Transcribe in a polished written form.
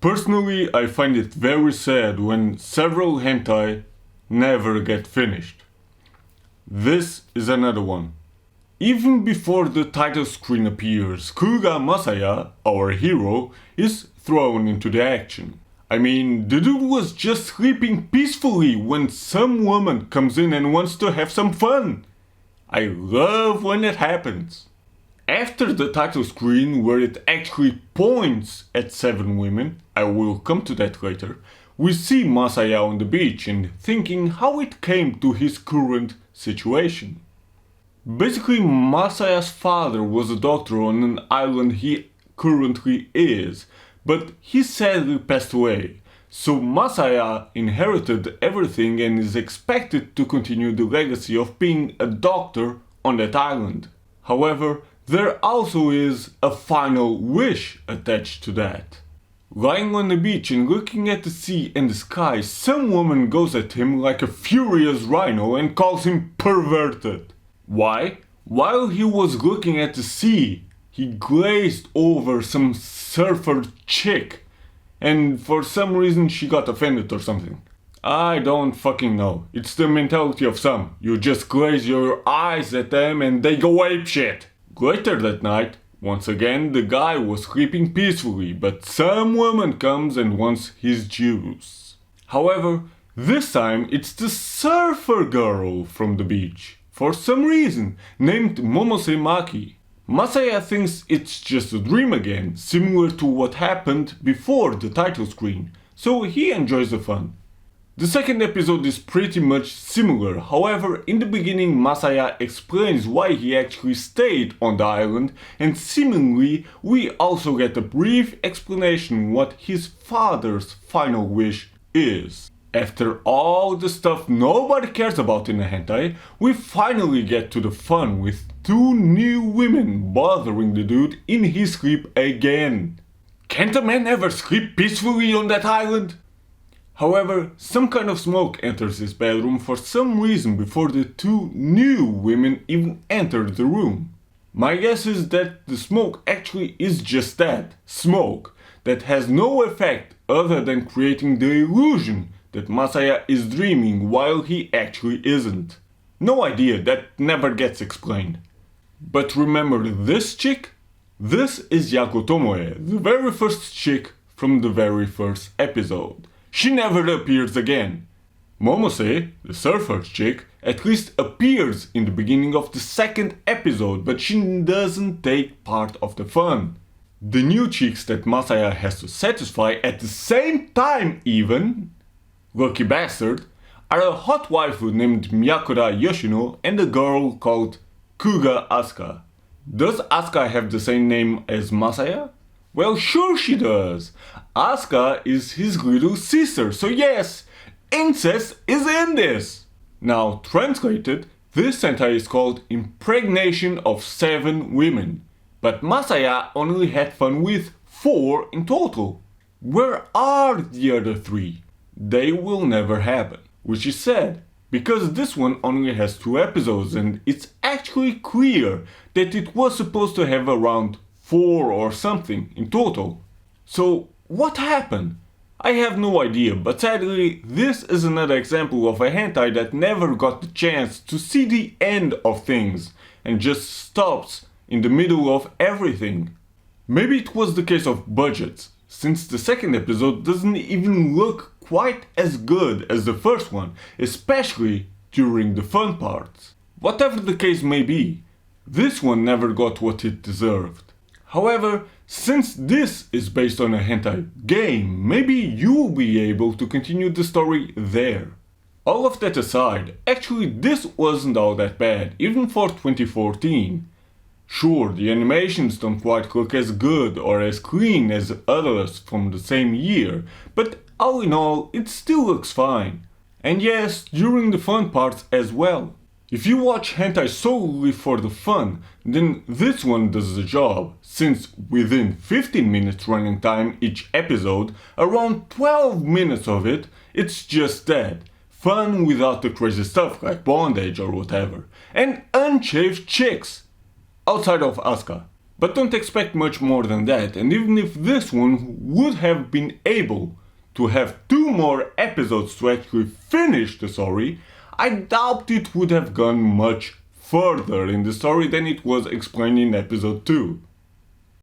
Personally, I find it very sad when several hentai never get finished. This is another one. Even before the title screen appears, Kuga Masaya, our hero, is thrown into the action. I mean, the dude was just sleeping peacefully when some woman comes in and wants to have some fun. I love when it happens. After the title screen, where it actually points at 7 women, I will come to that later, we see Masaya on the beach and thinking how it came to his current situation. Basically, Masaya's father was a doctor on an island he currently is, but he sadly passed away, so Masaya inherited everything and is expected to continue the legacy of being a doctor on that island. However, there also is a final wish attached to that. Lying on the beach and looking at the sea and the sky, some woman goes at him like a furious rhino and calls him perverted. Why? While he was looking at the sea, he glazed over some surfer chick, and for some reason she got offended or something. I don't fucking know. It's the mentality of some. You just glaze your eyes at them and they go apeshit. Later that night, once again the guy was sleeping peacefully, but some woman comes and wants his juice. However, this time it's the surfer girl from the beach, for some reason, named Momose Maki. Masaya thinks it's just a dream again, similar to what happened before the title screen, so he enjoys the fun. The second episode is pretty much similar, however, in the beginning Masaya explains why he actually stayed on the island, and seemingly we also get a brief explanation what his father's final wish is. After all the stuff nobody cares about in a hentai, we finally get to the fun with 2 new women bothering the dude in his sleep again. Can't a man ever sleep peacefully on that island? However, some kind of smoke enters his bedroom for some reason before the 2 new women even enter the room. My guess is that the smoke actually is just that, smoke, that has no effect other than creating the illusion that Masaya is dreaming while he actually isn't. No idea, that never gets explained. But remember this chick? This is Yako Tomoe, the very first chick from the very first episode. She never appears again. Momose, the surfer chick, at least appears in the beginning of the second episode, but she doesn't take part of the fun. The new chicks that Masaya has to satisfy at the same time even, lucky bastard, are a hot waifu named Miyakura Yoshino and a girl called Kuga Asuka. Does Asuka have the same name as Masaya? Well, sure she does. Asuka is his little sister, so yes, incest is in this. Now, translated, this hentai is called Impregnation of 7 Women, but Masaya only had fun with 4 in total. Where are the other 3? They will never happen, which is sad, because this one only has 2 episodes and it's actually clear that it was supposed to have around 4 or something in total. So what happened? I have no idea, but sadly this is another example of a hentai that never got the chance to see the end of things and just stops in the middle of everything. Maybe it was the case of budgets, since the second episode doesn't even look quite as good as the first one, especially during the fun parts. Whatever the case may be, this one never got what it deserved. However, since this is based on a hentai game, maybe you'll be able to continue the story there. All of that aside, actually this wasn't all that bad, even for 2014. Sure, the animations don't quite look as good or as clean as others from the same year, but all in all, it still looks fine. And yes, during the fun parts as well. If you watch hentai solely for the fun, then this one does the job, since within 15 minutes running time each episode, around 12 minutes of it, it's just that. Fun without the crazy stuff like bondage or whatever. And unshaved chicks. Outside of Asuka. But don't expect much more than that, and even if this one would have been able to have 2 more episodes to actually finish the story, I doubt it would have gone much further in the story than it was explained in episode 2.